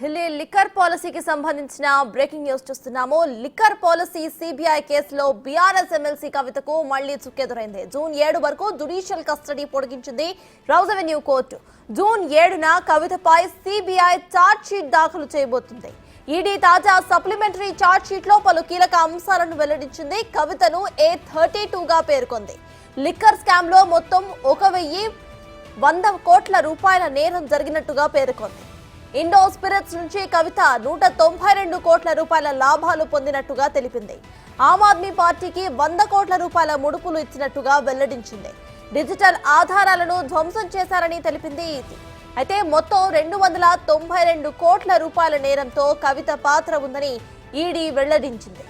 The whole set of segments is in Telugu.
ఢిల్లీ లిక్కర్ పాలసీకి సంబంధించిన బ్రేకింగ్ న్యూస్ చూస్తున్నాము. లిక్కర్ పాలసీ సిబిఐ కేసులో బీఆర్ఎస్ ఎమ్మెల్సీ కవితకు మళ్లీ చుక్కెదురైంది. జూన్ 7 వరకు జ్యుడిషియల్ కస్టడీ పొడిగించింది రౌజ్ అవెన్యూ కోర్టు. జూన్ 7న కవితపై సిబిఐ ఛార్జ్ షీట్ దాఖలు చేయబోతుంది. ఈడీ తాజా సప్లిమెంటరీ ఛార్జ్ షీట్ లో పలు కీలక అంశాలను వెల్లడించింది. కవితను A32గా పేర్కొంది. లిక్కర్ స్కామ్ లో మొత్తం 1,100 కోట్ల రూపాయల నేరం జరిగినట్టుగా పేర్కొంది. ఇండో స్పిరిట్స్ నుంచి కవిత 192 కోట్ల రూపాయల లాభాలు పొందినట్టుగా తెలిపింది. ఆమ్ ఆద్మీ పార్టీకి 100 కోట్ల రూపాయల ముడుపులు ఇచ్చినట్టుగా వెల్లడించింది. డిజిటల్ ఆధారాలను ధ్వంసం చేశారని తెలిపింది. అయితే మొత్తం 292 కోట్ల రూపాయల నేరంతో కవిత పాత్ర ఉందని ఈడీ వెల్లడించింది.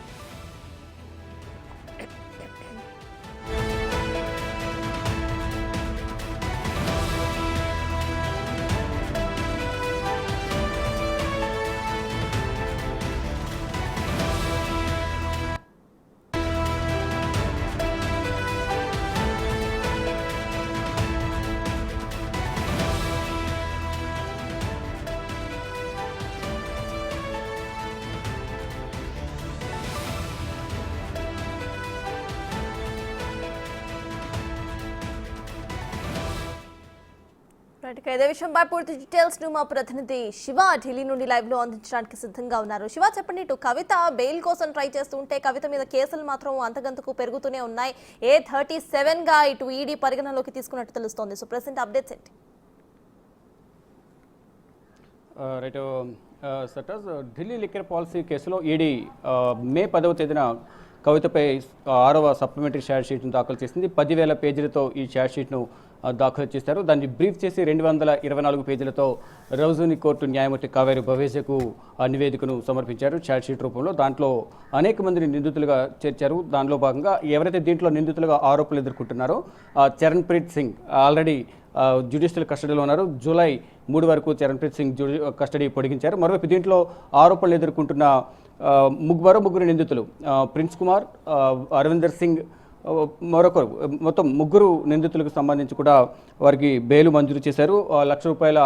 ఇదే విషయంపై పూర్తి డీటెయిల్స్ ను మా ప్రతినిధి శివ ఢిల్లీ నుండి లైవ్ లో అందించడానికి సిద్ధంగా ఉన్నారు. శివ, చెప్పండి, ఇటు కవిత బెయిల్ కోసం ట్రై చేస్తుంటే కవిత మీద కేసులు మాత్రం అంతగంతకు పెరుగుతూనే ఉన్నాయి. A37 గా ఇటు ఈడీ పరిగణలోకి తీసుకున్నట్టు తెలుస్తోంది. సో ప్రెసెంట్ అప్డేట్స్ ఏంటి? రైట్ సటస్ ఢిల్లీ లిక్కర్ పాలసీ కేసులో ఈడీ మే 10వ తేదీన కవితపై 6వ సప్లిమెంటరీ ఛార్జ్ షీట్ను దాఖలు చేసింది. 10,000 పేజీలతో ఈ ఛార్జ్ షీట్ను దాఖలు చేశారు. దాన్ని బ్రీఫ్ చేసి 224 పేజీలతో రౌజుని కోర్టు న్యాయమూర్తి కావేరి భవేజకు నివేదికను సమర్పించారు ఛార్జ్ షీట్ రూపంలో. దాంట్లో అనేక మందిని నిందితులుగా చేర్చారు. దానిలో భాగంగా ఎవరైతే దీంట్లో నిందితులుగా ఆరోపణలు ఎదుర్కొంటున్నారో చరణ్ప్రీత్ సింగ్ ఆల్రెడీ జ్యుడిషియల్ కస్టడీలో ఉన్నారు. జూలై 3 వరకు చరణ్ప్రీత్ సింగ్ కస్టడీ పొడిగించారు. మరోవైపు దీంట్లో ఆరోపణలు ఎదుర్కొంటున్న ముగ్గురు నిందితులు ప్రిన్స్ కుమార్, అరవిందర్ సింగ్, మరొకరు మొత్తం 3 నిందితులకు సంబంధించి కూడా వారికి బెయిల్ మంజూరు చేశారు. ₹1,00,000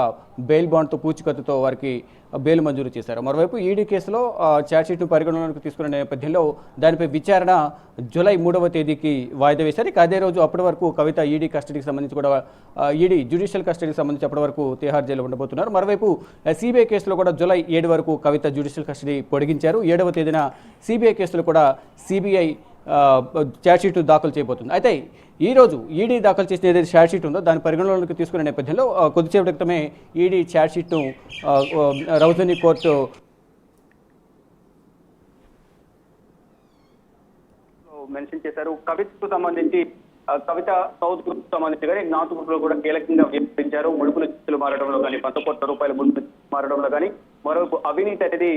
బెయిల్ బాండ్తో పూచికత్తుతో వారికి బెయిల్ మంజూరు చేశారు. మరోవైపు ఈడీ కేసులో ఛార్జ్షీట్ను పరిగణలోకి తీసుకున్న నేపథ్యంలో దానిపై విచారణ జూలై 3వ తేదీకి వాయిదా వేశారు. ఇక అదే రోజు అప్పటి వరకు కవిత ఈడీ కస్టడీకి సంబంధించి కూడా ఈడీ జ్యుడిషియల్ కస్టడీకి సంబంధించి అప్పటి వరకు తిహార్ జైలు ఉండబోతున్నారు. మరోవైపు సిబిఐ కేసులో కూడా జూలై 7 వరకు కవిత జ్యుడిషియల్ కస్టడీ పొడిగించారు. 7వ తేదీన సిబిఐ కేసులో కూడా సిబిఐ ఛార్జ్షీట్ దాఖలు చేయబోతుంది. అయితే ఈరోజు ఈడీ దాఖలు చేసిన ఏదైతే ఛార్జ్షీట్ ఉందో దాని పరిగణలోకి తీసుకునే నేపథ్యంలో కొద్దిసేపటి క్రితమే ఈడీ ఛార్జ్షీట్ను రౌజుని కోర్టు మెన్షన్ చేశారు. కవితకు సంబంధించి కవిత సౌత్ గ్రూప్ సంబంధించి కానీ నార్త్ గ్రూప్ లో కూడా కీలకంగా వ్యవహరించారు. ముడుపులు చిత్తులు మారడంలో కానీ 100 కోట్ల రూపాయల ముడుపులు మారడంలో కానీ మరోవైపు అవినీతి అనేది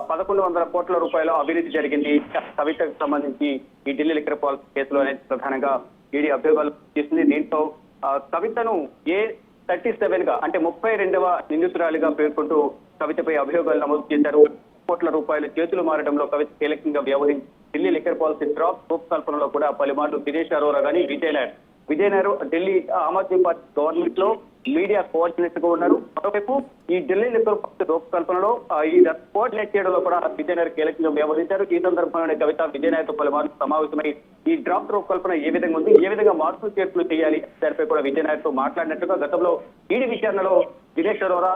1,100 కోట్ల రూపాయల అవినీతి జరిగింది. కవితకు సంబంధించి ఈ ఢిల్లీ లిక్కర్ పాలసీ కేసులో అనేది ప్రధానంగా ఈడీ అభియోగాలు చేసింది. దీంతో కవితను A37 గా అంటే 32వ నిందితురాలిగా పేర్కొంటూ కవితపై అభియోగాలు నమోదు చేశారు. కోట్ల రూపాయలు చేతులు మారడంలో కవిత కీలకంగా వ్యవహరించి ఢిల్లీ లిక్కర్ పాలసీ డ్రాప్ రూపకల్పనలో కూడా పలుమార్లు దినేష్ అరోరా కానీ విజయ్ నాయర్ ఢిల్లీ ఆమ్ ఆద్మీ పార్టీ గవర్నమెంట్ లో మీడియా కోఆర్డినేటర్ గా ఉన్నారు. మరోవైపు ఈ ఢిల్లీ లిక్కర్ పాలసీ రూపకల్పనలో ఈ కోఆర్డినేట్ చేయడంలో కూడా విజయ్ నాయర్ కీలకంగా వ్యవహరించారు. ఈ సందర్భంలోనే కవిత విజయ్ నాయర్తో పలుమార్లు సమావేశమై ఈ డ్రాఫ్ట్ రూపకల్పన ఏ విధంగా ఉంది, ఏ విధంగా మార్పులు చేర్పులు చేయాలి దానిపై కూడా విజయ్ నాయర్తో మాట్లాడినట్టుగా గతంలో ఈడీ విచారణలో దినేష్ అరోరా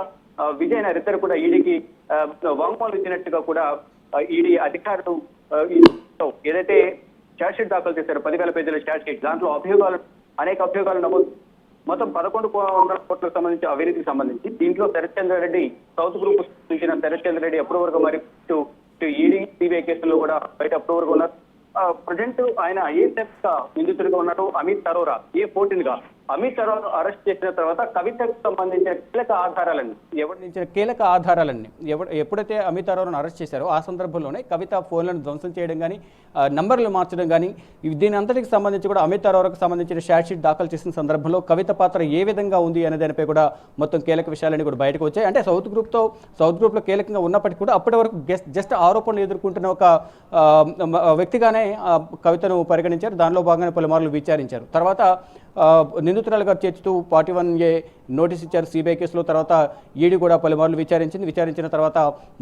విజయ్ నాయర్ ఇద్దరు కూడా ఈడీకి వాంగ్మూలం ఇచ్చినట్టుగా కూడా ఈడీ అధికారులు ఏదైతే ఛార్జ్ షీట్ దాఖలు చేశారో 10,000 పేజీల ఛార్జ్ షీట్ దాంట్లో అనేక అభియోగాలు నమోదు మొత్తం 11,100 కోట్లకు సంబంధించి అవినీతికి సంబంధించి దీంట్లో శరత్చంద్ర రెడ్డి సౌత్ గ్రూప్ నుంచి శరత్చంద్ర రెడ్డి అప్రూవర్గా మరి ఈడీ సిబిఐ కేసుల్లో కూడా బయట అప్రూవర్గా ఉన్నారు. ప్రజెంట్ ఆయన A7 నిందితుడిగా ఉన్నారు. అమిత్ అరోరా A14 గా. అమిత్ అరోరా అరెస్ట్ చేసిన తర్వాత కవితకు సంబంధించిన కీలక ఆధారాలన్నీ ఎప్పుడైతే అమిత్ అరోరాను అరెస్ట్ చేశారో ఆ సందర్భంలోనే కవిత ఫోన్లను ధ్వంసం చేయడం కానీ నంబర్లు మార్చడం కానీ దీని అంతటికి సంబంధించి కూడా అమిత్ అరోరాకు సంబంధించిన ఛార్జ్ షీట్ దాఖలు చేసిన సందర్భంలో కవిత పాత్ర ఏ విధంగా ఉంది అనే దానిపై కూడా మొత్తం కీలక విషయాలన్నీ కూడా బయటకు వచ్చాయి. అంటే సౌత్ గ్రూప్లో కీలకంగా ఉన్నప్పటికీ కూడా అప్పటి వరకు జస్ట్ ఆరోపణలు ఎదుర్కొంటున్న ఒక వ్యక్తిగానే కవితను పరిగణించారు. దానిలో భాగంగానే పలుమార్లు విచారించారు. తర్వాత నిందితురాలుగా చేర్చుతూ 41A నోటీస్ ఇచ్చారు సిబిఐ కేసులో. తర్వాత ఈడీ కూడా పలుమార్లు విచారించిన తర్వాత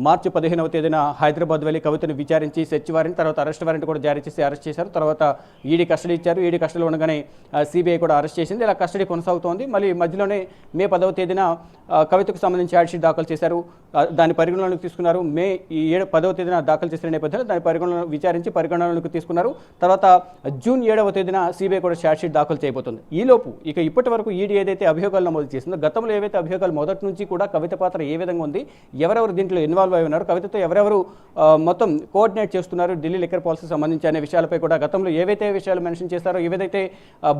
మార్చి 15వ తేదీన హైదరాబాద్ వెళ్ళి కవితను విచారించి సెర్చ్ వారెంట్, తర్వాత అరెస్ట్ వారెంట్ కూడా జారీ చేసి అరెస్ట్ చేశారు. తర్వాత ఈడీ కస్టడీ ఇచ్చారు. ఈడీ కస్టడీలో ఉండగానే సిబిఐ కూడా అరెస్ట్ చేసింది. ఇలా కస్టడీ కొనసాగుతోంది. మళ్ళీ మధ్యలోనే మే 10వ తేదీన కవితకు సంబంధించి ఛార్జ్షీట్ దాఖలు చేశారు. దాని పరిగణలోకి తీసుకున్నారు. మే 10వ తేదీన దాఖలు చేసిన నేపథ్యంలో దాని పరిగణలోకి తీసుకున్నారు. తర్వాత జూన్ 7వ తేదీన సిబిఐ కూడా ఛార్జ్షీట్ దాఖలు చేయబోతుంది. ఈలోపు ఇక ఇప్పటి వరకు ఈడీ ఏదైతే అభియోగాలు నమోదు చేసిందో, గతంలో ఏవైతే అభియోగాలు మొదటి నుంచి కూడా కవిత పాత్ర ఏ విధంగా ఉంది, ఎవరెవరు దీంట్లో ఇన్వాల్వ్ అయి ఉన్నారు, కవితతో ఎవరెవరు మొత్తం కోఆర్డినేట్ చేస్తున్నారు ఢిల్లీ లిక్కర్ పాలసీ సంబంధించి అనే విషయాలపై కూడా గతంలో ఏవైతే విషయాలు మెన్షన్ చేస్తారో, ఏదైతే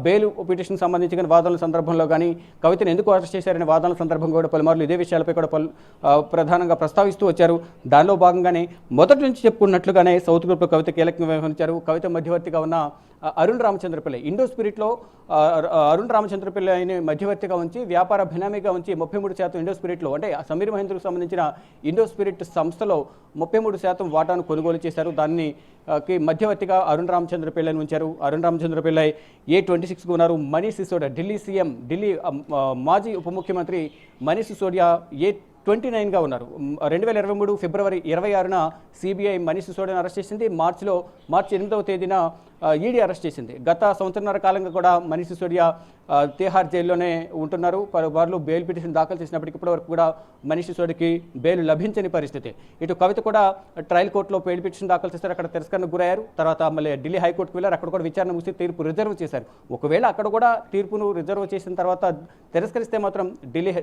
బెయిల్ పిటిషన్ సంబంధించి కానీ వాదనల సందర్భంలో కానీ కవితను ఎందుకు అరెస్ట్ చేశారనే వాదనల సందర్భంగా కూడా పలుమార్లు ఇదే విషయాలపై కూడా ప్రధానంగా ప్రస్తావిస్తూ వచ్చారు. దానిలో భాగంగానే మొదటి నుంచి చెప్పుకున్నట్లుగానే సౌత్ గ్రూప్లో కవిత కీలకంగా వ్యవహరించారు. కవిత మధ్యవర్తిగా ఉన్న అరుణ్ రామచంద్ర పిల్లై, ఇండో స్పిరిట్లో అరుణ్ రామచంద్ర పిల్లైని మధ్యవర్తిగా ఉంచి వ్యాపార బినామీగా ఉంచి 33% ఇండో స్పిరిట్లో, అంటే సమీర్ మహేంద్రకు సంబంధించిన ఇండో స్పిరిట్ సంస్థలో 33% వాటాను కొనుగోలు చేశారు. దాన్ని మధ్యవర్తిగా అరుణ్ రామచంద్ర పిల్లైని ఉంచారు. అరుణ్ రామచంద్ర పిల్లై A26కు ఉన్నారు. మనీష్ సిసోడియా, ఢిల్లీ సీఎం, ఢిల్లీ మాజీ ఉప ముఖ్యమంత్రి మనీష్ సిసోడియా A29గా ఉన్నారు. 2023 ఫిబ్రవరి 26న సిబిఐ మనీష్ సిసోడియాను అరెస్ట్ చేసింది. మార్చి 8వ తేదీన ఈడీ అరెస్ట్ చేసింది. గత సంవత్సరన్నర కాలంగా కూడా మనీష్ సిసోడియా తిహార్ జైల్లోనే ఉంటున్నారు. పలుమార్లు బెయిల్ పిటిషన్ దాఖలు చేసినప్పటికీ ఇప్పటి వరకు కూడా మనీష్ సిసోడియాకి బెయిల్ లభించని పరిస్థితి. ఇటు కవిత కూడా ట్రయల్ కోర్టులో బెయిల్ పిటిషన్ దాఖలు చేశారు. అక్కడ తిరస్కరణకు గురయ్యారు. తర్వాత మళ్ళీ ఢిల్లీ హైకోర్టుకు వెళ్ళారు. అక్కడ కూడా విచారణ ముగిసి తీర్పు రిజర్వ్ చేశారు. ఒకవేళ అక్కడ కూడా తీర్పును రిజర్వ్ చేసిన తర్వాత తిరస్కరిస్తే మాత్రం ఢిల్లీ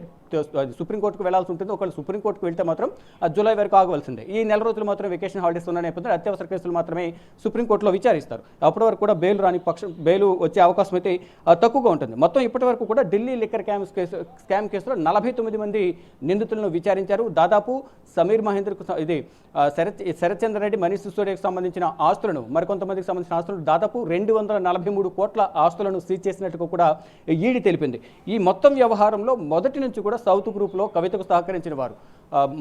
సుప్రీంకోర్టుకు వెళ్లాల్సి ఉంటుంది. ఒకవేళ సుప్రీంకోర్టుకు వెళ్తే మాత్రం జూలై వరకు ఆగవలసిందే. ఈ నెల రోజులు మాత్రం వెకేషన్ హాలిడేస్ ఉన్న నేపథ్యంలో అత్యవసర కేసులు మాత్రమే సుప్రీంకోర్టులో విచారిస్తారు. అప్పటి వరకు కూడా బెయిల్ వచ్చే అవకాశం అయితే తక్కువగా ఉంటుంది. మొత్తం ఇప్పటి వరకు కూడా ఢిల్లీ లిక్కర్ స్కామ్ కేసులో 49 మంది నిందితులను విచారించారు. దాదాపు సమీర్ మహేంద్రకు శరత్ చంద్ర రెడ్డి, మనీష్ సిసోడియాకు సంబంధించిన ఆస్తులను, మరికొంతమందికి సంబంధించిన ఆస్తులను దాదాపు 243 కోట్ల ఆస్తులను సీజ్ చేసినట్టుగా కూడా ఈడీ తెలిపింది. ఈ మొత్తం వ్యవహారంలో మొదటి నుంచి కూడా సౌత్ గ్రూప్లో కవితకు సహకరించిన వారు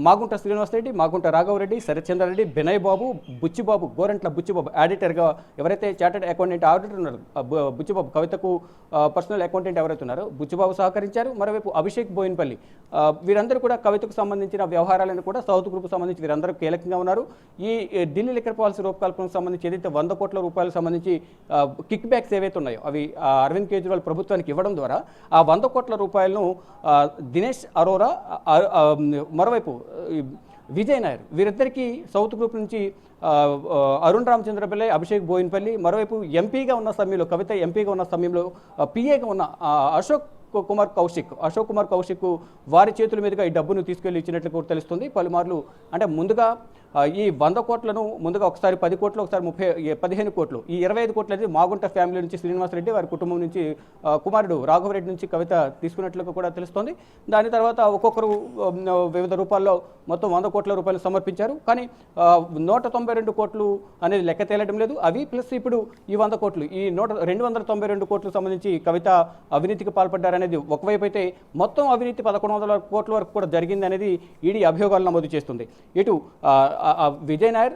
మాగుంట శ్రీనివాస్ రెడ్డి, మాగుంట రాఘవరెడ్డి, శరత్ చంద్ర రెడ్డి, బినయ్ బాబు, బుచ్చిబాబు, గోరంట్ల బుచ్చిబాబు ఆడిటర్గా ఎవరైతే చార్టెడ్ అకౌంటెంట్ ఆడిటర్ ఉన్నారు, బుచ్చిబాబు కవితకు పర్సనల్ అకౌంటెంట్ ఎవరైతే ఉన్నారో బుచ్చిబాబు సహకరించారు. మరోవైపు అభిషేక్ బోయిన్పల్లి, వీరందరూ కూడా కవితకు సంబంధించిన వ్యవహారాలను కూడా సౌత్ గ్రూప్కు సంబంధించి వీరందరూ కీలకంగా ఉన్నారు. ఈ ఢిల్లీ లిక్కర్ పాలసీ రూపకల్పనకు సంబంధించి ఏదైతే 100 కోట్ల రూపాయలకు సంబంధించి కిక్ బ్యాక్స్ ఏవైతే ఉన్నాయో అవి అరవింద్ కేజ్రీవాల్ ప్రభుత్వానికి ఇవ్వడం ద్వారా ఆ 100 కోట్ల రూపాయలను దినేష్ అరోరా, మరోవైపు విజయ్ నాయర్, వీరిద్దరికీ సౌత్ గ్రూప్ నుంచి అరుణ్ రామచంద్ర పిల్లై, అభిషేక్ బోయిన్పల్లి, మరోవైపు ఎంపీగా ఉన్న సమయంలో కవిత ఎంపీగా ఉన్న సమయంలో పిఏగా ఉన్న అశోక్ కుమార్ కౌశిక్ వారి చేతుల మీదుగా ఈ డబ్బును తీసుకెళ్లి ఇచ్చినట్లు కూడా తెలుస్తుంది. పలుమార్లు అంటే ముందుగా ఈ 100 కోట్లను ముందుగా ఒకసారి 10 కోట్లు, ఒకసారి 15 కోట్లు, ఈ 25 కోట్లు అనేది మాగుంట ఫ్యామిలీ నుంచి శ్రీనివాస్ రెడ్డి వారి కుటుంబం నుంచి కుమారుడు రాఘవరెడ్డి నుంచి కవిత తీసుకున్నట్లుగా కూడా తెలుస్తోంది. దాని తర్వాత ఒక్కొక్కరు వివిధ రూపాల్లో మొత్తం 100 కోట్ల రూపాయలు సమర్పించారు. కానీ 192 కోట్లు అనేది లెక్క తేలడం లేదు. అవి ప్లస్ ఇప్పుడు ఈ 100 కోట్లు, ఈ 292 కోట్లకు సంబంధించి కవిత అవినీతికి పాల్పడ్డారనేది ఒకవైపు అయితే, మొత్తం అవినీతి 1100 కోట్ల వరకు కూడా జరిగింది అనేది ఈడీ అభియోగాలు నమోదు చేస్తుంది. ఇటు విజయ్ నాయర్,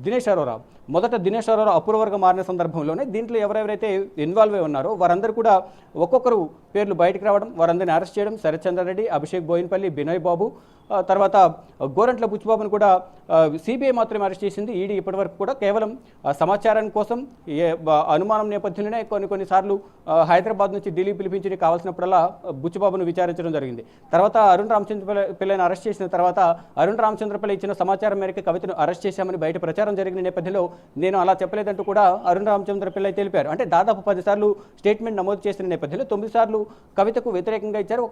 దినేష్ అరోరా, మొదట దినేష్ అరోరా అప్రూవర్గా మారిన సందర్భంలోనే దీంట్లో ఎవరెవరైతే ఇన్వాల్వ్ అయి ఉన్నారో వారందరూ కూడా ఒక్కొక్కరు పేర్లు బయటకు రావడం, వారందరినీ అరెస్ట్ చేయడం. శరత్ చంద్ర రెడ్డి, అభిషేక్ బోయిన్పల్లి, బినయ్ బాబు, తర్వాత గోరంట్ల బుచ్చిబాబును కూడా సిబిఐ మాత్రమే అరెస్ట్ చేసింది. ఈడీ ఇప్పటివరకు కూడా కేవలం సమాచారం కోసం అనుమానం నేపథ్యంలోనే కొన్నిసార్లు హైదరాబాద్ నుంచి ఢిల్లీ పిలిపించి కావాల్సినప్పుడల్లా బుచ్చిబాబును విచారించడం జరిగింది. తర్వాత అరుణ్ రామచంద్ర పిల్లని అరెస్ట్ చేసిన తర్వాత అరుణ్ రామచంద్ర పిల్ల ఇచ్చిన సమాచారం మేరకు కవితను అరెస్ట్ చేశామని బయట ప్రచారం జరిగిన నేపథ్యంలో నేను అలా చెప్పలేదంటూ కూడా అరుణ్ రామచంద్ర పిల్ల తెలిపారు. అంటే దాదాపు 10 సార్లు స్టేట్మెంట్ నమోదు చేసిన నేపథ్యంలో 9 సార్లు కవితకు వ్యతిరేకంగా ఇచ్చారు.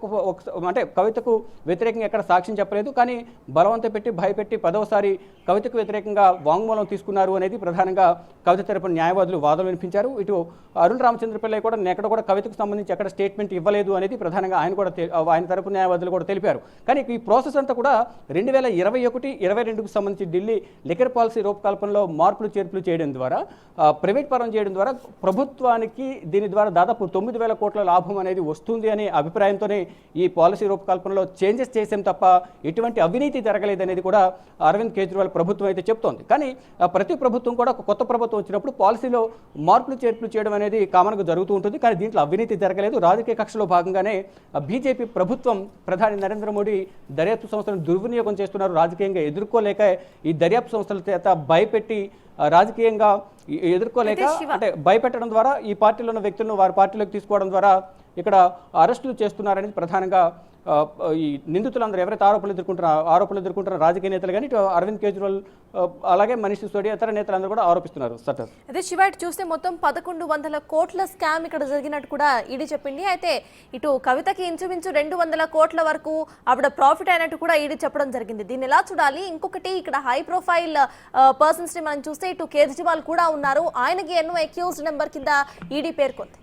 అంటే కవితకు వ్యతిరేకంగా ఎక్కడ సాక్ష్యం చెప్పలేదు, కానీ బలవంత పెట్టి భయపెట్టి 10వసారి కవితకు వ్యతిరేకంగా వాంగ్మూలం తీసుకున్నారు అనేది ప్రధానంగా కవిత తరపున న్యాయవాదులు వాదనలు వినిపించారు. ఇటు అరుణ్ రామచంద్ర పిల్లై కూడా ఎక్కడ కూడా కవితకు సంబంధించి ఎక్కడ స్టేట్మెంట్ ఇవ్వలేదు అనేది ప్రధానంగా ఆయన తరపు న్యాయవాదులు కూడా తెలిపారు. కానీ ఈ ప్రాసెస్ అంతా కూడా 2021-22కు సంబంధించి ఢిల్లీ లిక్కర్ పాలసీ రూపకల్పనలో మార్పులు చేర్పులు చేయడం ద్వారా, ప్రైవేట్ పరం చేయడం ద్వారా ప్రభుత్వానికి దీని ద్వారా దాదాపు 9,000 కోట్ల లాభం అనేది వస్తుంది అనే అభిప్రాయంతోనే ఈ పాలసీ రూపకల్పనలో చేంజెస్ చేసాం తప్ప ఎటువంటి అవినీతి జరగలేదనేది కూడా అరవింద్ కేజ్రీవాల్ ప్రభుత్వం అయితే చెప్తోంది. కానీ ప్రతి ప్రభుత్వం కూడా ఒక కొత్త ప్రభుత్వం వచ్చినప్పుడు పాలసీలో మార్పులు చేర్పులు చేయడం అనేది కామన్గా జరుగుతూ ఉంటుంది. కానీ దీంట్లో అవినీతి జరగలేదు. రాజకీయ కక్షలో భాగంగానే బీజేపీ ప్రభుత్వం ప్రధాని నరేంద్ర మోడీ దర్యాప్తు సంస్థలను దుర్వినియోగం చేస్తున్నారు. రాజకీయంగా ఎదుర్కోలేక ఈ దర్యాప్తు సంస్థల చేత భయపెట్టి రాజకీయంగా ఎదుర్కోలేక అంటే భయపెట్టడం ద్వారా ఈ పార్టీలో ఉన్న వ్యక్తులను వారి పార్టీలోకి తీసుకోవడం ద్వారా ఇక్కడ అరెస్టులు చేస్తున్నారనేది ప్రధానంగా ఈ నిందితులందరూ ఎవరైతే ఆరోపణలు ఎదుర్కొంటున్న రాజకీయ నేతలు కానీ ఇటు అరవింద్ కేజ్రీవాల్ అలాగే మనీష్ సిసోడియా ఇతర నేతలందరూ కూడా ఆరోపిస్తున్నారు. సర్ అదే శివ చూస్తే మొత్తం 1100 కోట్ల స్కామ్ ఇక్కడ జరిగినట్టు కూడా ఈడీ చెప్పింది. అయితే ఇటు కవితకి ఇంచుమించు 200 కోట్ల వరకు ఆవిడ ప్రాఫిట్ అయినట్టు కూడా ఈడీ చెప్పడం జరిగింది. దీన్ని ఎలా చూడాలి? ఇంకొకటి ఇక్కడ హై ప్రొఫైల్ పర్సన్స్ ని మనం చూస్తే ఇటు కేజ్రీవాల్ కూడా ఉన్నారు. ఆయనకి ఎన్నో అక్యూజ్డ్ నెంబర్ కింద ఈడీ పేర్కొంది.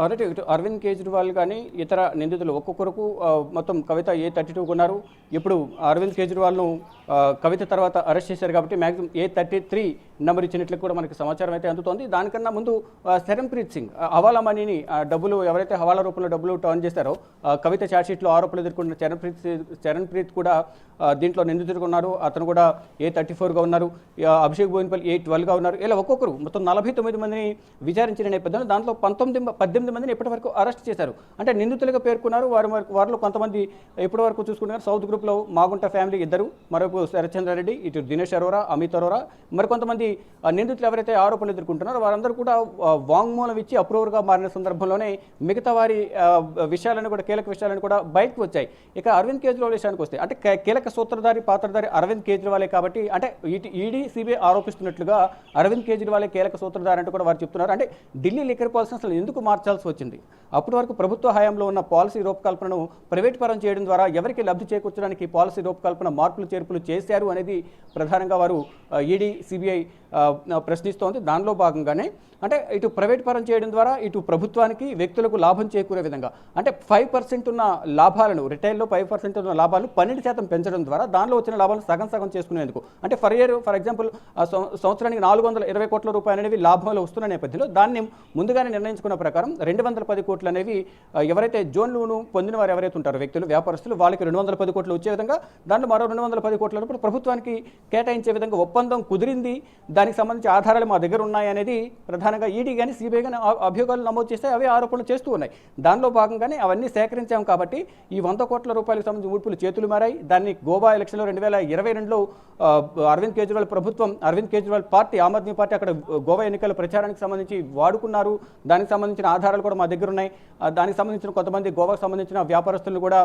అలాగే ఇటు అరవింద్ కేజ్రీవాల్ కానీ ఇతర నిందితులు ఒక్కొక్కరికి మొత్తం కవిత A32 ఉన్నారు. ఇప్పుడు అరవింద్ కేజ్రీవాల్ను కవిత తర్వాత అరెస్ట్ చేశారు కాబట్టి మ్యాక్సిమం A33 నెంబర్ ఇచ్చినట్లు కూడా మనకి సమాచారం అయితే అందుతోంది. దానికన్నా ముందు శరణ్ప్రీత్ సింగ్ హవాలా మనీని డబ్బులు ఎవరైతే హవాలా రూపంలో డబ్బులు టర్న్ చేశారో కవిత ఛార్జ్షీట్లో ఆరోపణలు ఎదుర్కొన్న చరణ్ప్రీత్ కూడా దీంట్లో నిందితులుగా ఉన్నారు. అతను కూడా A34గా ఉన్నారు. అభిషేక్ బోయిన్పల్లి A12గా ఉన్నారు. ఇలా ఒక్కొక్కరు మొత్తం 49 మందిని విచారించిన నేపథ్యంలో దాంట్లో 18 మందిని ఇప్పటివరకు అరెస్ట్ చేశారు. అంటే నిందితులుగా పేర్కొన్నారు. వారిలో కొంతమంది ఇప్పటివరకు చూసుకున్నారు. సౌత్ గ్రూప్లో మాగుంట ఫ్యామిలీ 2, మరొక శరత్చంద్రారెడ్డి, ఇటు దినేష్ అరోరా, అమిత్ అరోరా, మరికొంతమంది నిందితులు ఎవరైతే ఆరోపణలు ఎదుర్కొంటున్నారో వారందరూ కూడా వాంగ్మూలం ఇచ్చి అప్రూవర్గా మారిన సందర్భంలోనే మిగతా వారి విషయాలను కూడా కీలక విషయాలను కూడా బయటకు వచ్చాయి. ఇక అరవింద్ కేజ్రీవాల్ విషయానికి వస్తే అంటే కీలక సూత్రధారి పాత్రధారి అరవింద్ కేజ్రీవాలే కాబట్టి అంటే ఈడీ సిబిఐ ఆరోపిస్తున్నట్లుగా అరవింద్ కేజ్రీవాలే కీలక సూత్రధారి అంటూ కూడా వారు చెప్తున్నారు. అంటే ఢిల్లీ లిక్కర్ పాలసీ అసలు ఎందుకు మార్చాల్సి వచ్చింది? అప్పటి వరకు ప్రభుత్వ హయాంలో ఉన్న పాలసీ రూపకల్పనను ప్రైవేట్ పరం చేయడం ద్వారా ఎవరికి లబ్ధి చేకూర్చడానికి పాలసీ రూపకల్పన మార్పులు చేర్పులు చేశారు అనేది ప్రధానంగా వారు ఈడీ సిబిఐ ప్రశ్నిస్తోంది. దానిలో భాగంగానే అంటే ఇటు ప్రైవేట్ పరం చేయడం ద్వారా ఇటు ప్రభుత్వానికి వ్యక్తులకు లాభం చేకూరే విధంగా అంటే 5% ఉన్న లాభాలను రిటైల్లో 5% ఉన్న లాభాలను 12% పెంచడం ద్వారా దానిలో వచ్చిన లాభాలను సగం చేసుకునేందుకు అంటే ఫర్ ఎగ్జాంపుల్ సంవత్సరానికి 420 కోట్ల రూపాయలు అనేవి లాభంలో వస్తున్న నేపథ్యంలో దాన్ని ముందుగానే నిర్ణయించుకున్న ప్రకారం 210 కోట్లు అనేవి ఎవరైతే జోన్లను పొందిన వారు ఎవరైతే ఉంటారో వ్యక్తులు వ్యాపారస్తులు వాళ్ళకి 210 కోట్లు వచ్చే విధంగా దాంట్లో మరో 210 కోట్లను కూడా ప్రభుత్వానికి కేటాయించే విధంగా ఒప్పందం కుదిరింది. దానికి సంబంధించి ఆధారాలు మా దగ్గర ఉన్నాయి అనేది ప్రధానంగా ఈడీ కానీ సిబిఐ కానీ అభియోగాలు నమోదు చేస్తే అవే ఆరోపణలు చేస్తూ ఉన్నాయి. దానిలో భాగంగానే అవన్నీ సేకరించాం కాబట్టి ఈ 100 కోట్ల రూపాయలకు సంబంధించి ఊడ్పులు చేతులు మారాయి. దాన్ని గోవా ఎలక్షన్లో 2022లో అరవింద్ కేజ్రీవాల్ పార్టీ ఆమ్ ఆద్మీ పార్టీ అక్కడ గోవా ఎన్నికల ప్రచారానికి సంబంధించి వాడుకున్నారు. దానికి సంబంధించిన ఆధారాలు కూడా మా దగ్గర ఉన్నాయి. దానికి సంబంధించిన కొంతమంది గోవాకు సంబంధించిన వ్యాపారస్తులను కూడా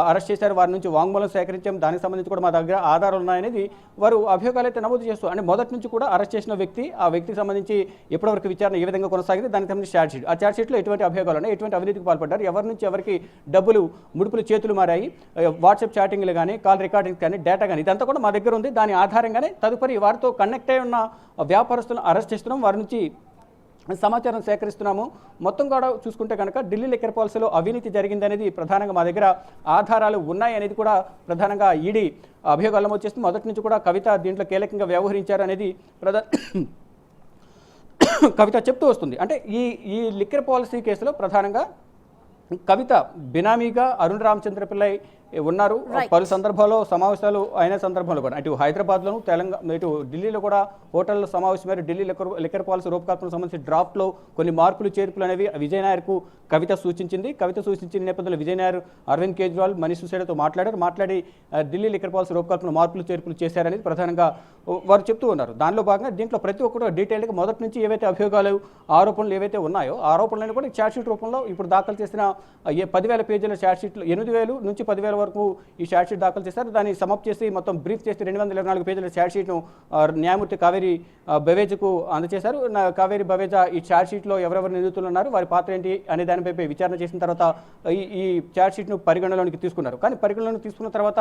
అరెస్ట్ చేశారు. వారి నుంచి వాంగ్మూలం సేకరించాం. దానికి సంబంధించి కూడా మా దగ్గర ఆధారాలు ఉన్నాయనేది వారు అభియోగాలు అయితే నమోదు చేస్తూ అంటే మొదటి నుంచి కూడా అరెస్ట్ చేసిన ఆ వ్యక్తికి సంబంధించి ఇప్పటివరకు విచారణ ఏ విధంగా కొనసాగింది, దానికి సంబంధించి ఛార్జ్షీట్, ఆ ఛార్జ్షీట్లో ఎటువంటి అభియోగాలు ఉన్నాయి, ఎటువంటి అవినీతికి పాల్పడ్డారు, ఎవరి నుంచి ఎవరికి ముడుపులు చేతులు మారాయి, వాట్సాప్ చాటింగ్లు కానీ కాల్ రికార్డింగ్స్ కానీ డేటా కానీ ఇదంతా కూడా మా దగ్గర ఉంది. దాని ఆధారంగానే తదుపరి వారితో కనెక్ట్ అయి ఉన్న వ్యాపారస్తులను అరెస్ట్ చేస్తున్నాం. వారి నుంచి సమాచారం సేకరిస్తున్నాము. మొత్తం కూడా చూసుకుంటే కనుక ఢిల్లీ లిక్కర్ పాలసీలో అవినీతి జరిగిందనేది ప్రధానంగా మా దగ్గర ఆధారాలు ఉన్నాయి అనేది కూడా ప్రధానంగా ఈడీ అభియోగాలు నమోదు చేస్తుంది. మొదటి నుంచి కూడా కవిత దీంట్లో కీలకంగా వ్యవహరించారు అనేది కవిత చెప్తూ వస్తుంది. అంటే ఈ లిక్కర్ పాలసీ కేసులో ప్రధానంగా కవిత బినామీగా అరుణ్ రామచంద్ర పిల్లై ఉన్నారు. పలు సందర్భాల్లో సమావేశాలు అయిన సందర్భంలో కూడా ఇటు హైదరాబాద్లోను తెలంగాణ ఇటు ఢిల్లీలో కూడా హోటల్లో సమావేశమైన ఢిల్లీ లిక్కర్ పాలసీ రూపకల్పనకు సంబంధించి డ్రాఫ్ట్లో కొన్ని మార్పులు చేర్పులు అనేవి విజయ్ నాయర్కు కవిత సూచించిన నేపథ్యంలో విజయ్ నాయర్ అరవింద్ కేజ్రీవాల్ మనీష్ సిసోడియాతో మాట్లాడి ఢిల్లీ లిక్కర్ పాలసీ రూపకల్పన మార్పులు చేర్పులు చేశారనేది ప్రధానంగా వారు చెప్తూ ఉన్నారు. దానిలో భాగంగా దీంట్లో ప్రతి ఒక్కరు డీటెయిల్గా మొదటి నుంచి ఏవైతే అభియోగాలు ఆరోపణలు ఏవైతే ఉన్నాయో ఆరోపణలను కూడా ఛార్జ్షీట్ రూపంలో ఇప్పుడు దాఖలు చేసిన 10,000 పేజీల ఛార్జ్షీట్లు 8,000 నుంచి 10,000 వరకు ఈ ఛార్జ్షీట్ దాఖలు చేశారు. దాన్ని సమాప్తి చేసి మొత్తం బ్రీఫ్ చేసి 224 పేజీల ఛార్జ్షీట్ను న్యాయమూర్తి కావేరి బవేజ్కు అందజేశారు. కావేరి బవేజా ఈ ఛార్జ్షీట్లో ఎవరెవరు నిందితులు ఉన్నారు, వారి పాత్ర ఏంటి అనే దానిపై విచారణ చేసిన తర్వాత ఈ ఛార్జ్షీట్ను పరిగణలోనికి తీసుకున్నారు. కానీ పరిగణలోకి తీసుకున్న తర్వాత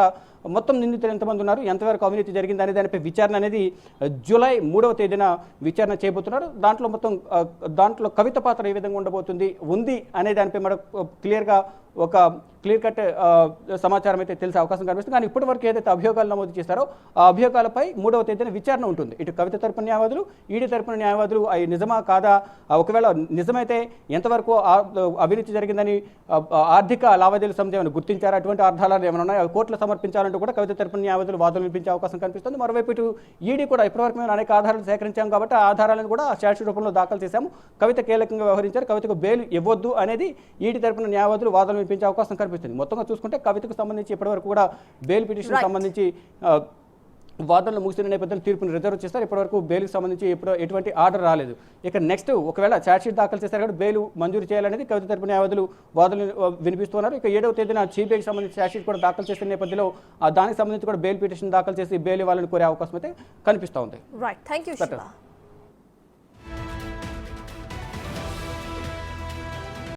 మొత్తం నిందితులు ఎంతమంది ఉన్నారు, ఎంతవరకు అవినీతి జరిగింది అనే దానిపై విచారణ అనేది జూలై 3వ తేదీన విచారణ చేయబోతున్నారు. దాంట్లో కవిత పాత్ర ఏ విధంగా ఉంది అనే దానిపై మనకు క్లియర్గా ఒక క్లియర్ కట్ సమాచారం అయితే తెలిసే అవకాశం కనిపిస్తుంది. కానీ ఇప్పటి వరకు ఏదైతే అభియోగాలు నమోదు చేశారో ఆ అభియోగాలపై 3వ తేదీన విచారణ ఉంటుంది. ఇటు కవిత తరపున న్యాయవాదులు, ఈడీ తరపున న్యాయవాదులు అవి నిజమా కాదా, ఒకవేళ నిజమైతే ఎంతవరకు అవినీతి జరిగిందని ఆర్థిక లావాదేవీల సమితి ఏమైనా గుర్తించారా, అటువంటి ఆధారాలు ఏమైనా ఉన్నాయి, కోర్టులో సమర్పించాలంటూ కూడా కవిత తరపున న్యాయవాదులు వాదనలు వినిపించే అవకాశం కనిపిస్తుంది. మరోవైపు ఇటు ఈడీ కూడా ఇప్పటివరకు మేము అనేక ఆధారాలు సేకరించాం కాబట్టి ఆ ఆధారాలను కూడా ఛార్జ్షీట్ రూపంలో దాఖలు చేశాము, కవిత కీలకంగా వ్యవహరించారు, కవితకు బెయిల్ ఇవ్వొద్దు అనేది ఈడీ తరపున న్యాయవాదులు వాదనలు వినిపించే అవకాశం కనిపిస్తుంది. మొత్తంగా చూసుకుంటే కవితకు సంబంధించి ఇప్పటివరకు కూడా బెయిల్ పిటిషన్ సంబంధించి వాదనలు ముగిసిన నేపథ్యంలో తీర్పును రిజర్వ్ చేస్తారు. ఇప్పటివరకు బెయిల్కి సంబంధించి ఎటువంటి ఆర్డర్ రాలేదు. ఇక నెక్స్ట్ ఒకవేళ ఛార్జ్షీట్ దాఖలు చేస్తారు కాబట్టి బెయిల్ మంజూరు చేయాలనేది కవిత తరపున న్యాయవాదులు వాదనలు వినిపిస్తున్నారు. ఇక 7వ తేదీన సిబిఐకి సంబంధించి ఛార్జ్షీట్ కూడా దాఖలు చేసిన నేపథ్యంలో దానికి సంబంధించి కూడా బెయిల్ పిటిషన్ దాఖలు చేసి బెయిల్ ఇవ్వాలని కోరే అవకాశం అయితే కనిపిస్తూ ఉంది. Right, thank you.